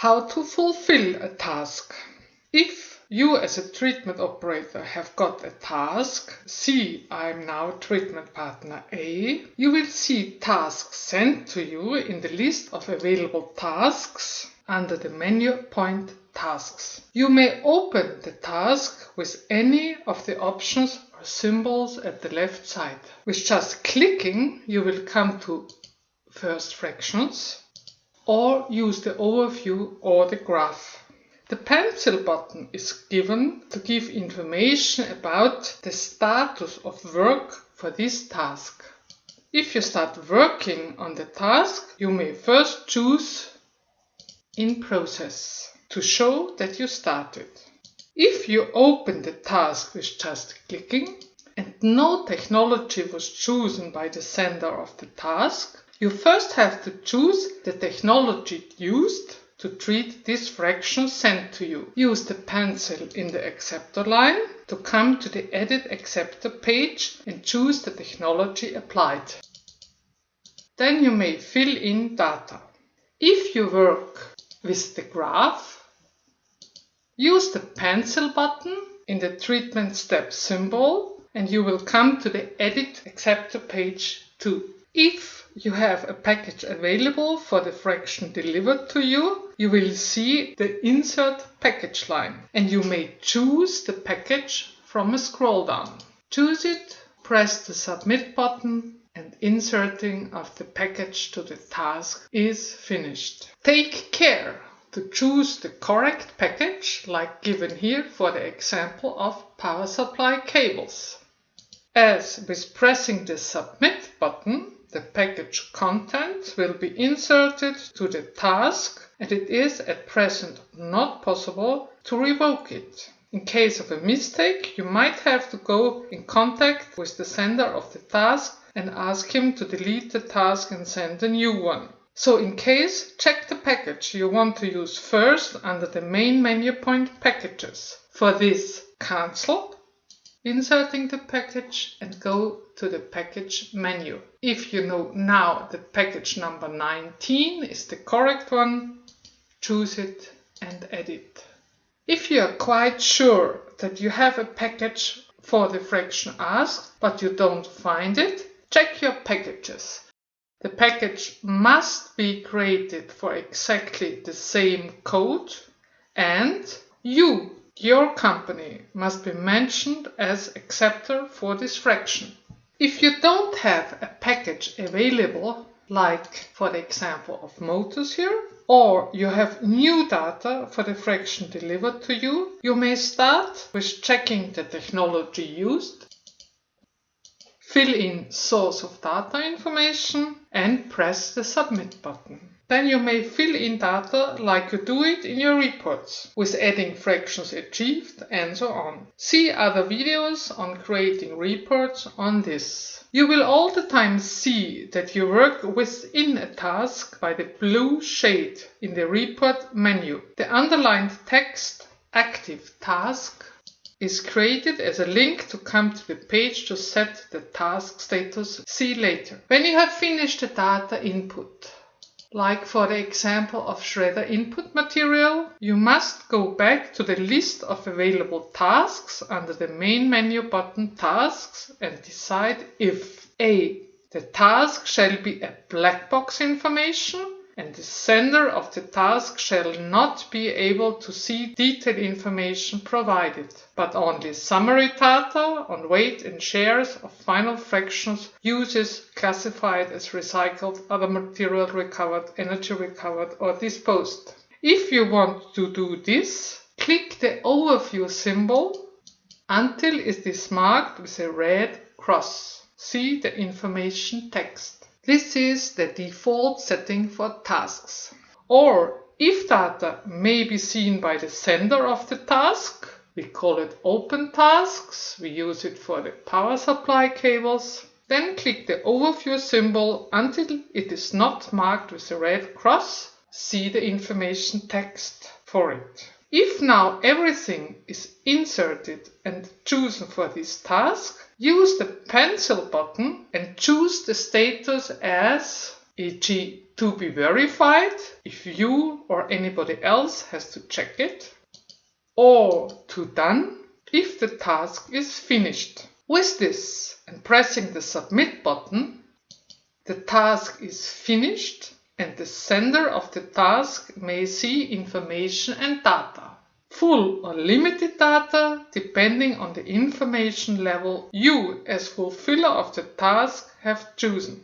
How to fulfill a task. If you as a treatment operator have got a task, see I'm now treatment partner A, you will see tasks sent to you in the list of available tasks under the menu point Tasks. You may open the task with any of the options or symbols at the left side. With just clicking, you will come to First Fractions or use the overview or the graph. The pencil button is given to give information about the status of work for this task. If you start working on the task, you may first choose In Process to show that you started. If you open the task with just clicking and no technology was chosen by the sender of the task, you first have to choose the technology used to treat this fraction sent to you. Use the pencil in the acceptor line to come to the Edit Acceptor page and choose the technology applied. Then you may fill in data. If you work with the graph, use the pencil button in the treatment step symbol and you will come to the Edit Acceptor page too. If you have a package available for the fraction delivered to you, you will see the Insert Package line and you may choose the package from a scroll down. Choose it, press the Submit button, and inserting of the package to the task is finished. Take care to choose the correct package, like given here for the example of power supply cables. As with pressing the Submit button, the package content will be inserted to the task and it is at present not possible to revoke it. In case of a mistake, you might have to go in contact with the sender of the task and ask him to delete the task and send a new one. So in case, check the package you want to use first under the main menu point Packages. For this, cancel, inserting the package and go to the package menu. If you know now that package number 19 is the correct one, choose it and edit. If you are quite sure that you have a package for the fraction asked but you don't find it, check your packages. The package must be created for exactly the same code and your company, must be mentioned as acceptor for this fraction. If you don't have a package available, like for the example of motors here, or you have new data for the fraction delivered to you, you may start with checking the technology used, fill in source of data information and press the Submit button. Then you may fill in data like you do it in your reports, with adding fractions achieved and so on. See other videos on creating reports on this. You will all the time see that you work within a task by the blue shade in the report menu. The underlined text Active Task is created as a link to come to the page to set the task status. See later. When you have finished the data input, like for the example of shredder input material, you must go back to the list of available tasks under the main menu button Tasks and decide if A. The task shall be a black box information and the sender of the task shall not be able to see detailed information provided, but only summary data on weight and shares of final fractions, uses classified as recycled, other material recovered, energy recovered or disposed. If you want to do this, click the overview symbol until it is marked with a red cross. See the information text. This is the default setting for tasks. Or if data may be seen by the sender of the task, we call it Open Tasks, we use it for the power supply cables, then click the overview symbol until it is not marked with a red cross. See the information text for it. If now everything is inserted and chosen for this task, use the pencil button and choose the status as e.g. to be verified if you or anybody else has to check it, or to done if the task is finished. With this and pressing the submit button, the task is finished and the sender of the task may see information and data. Full or limited data depending on the information level you as fulfiller of the task have chosen.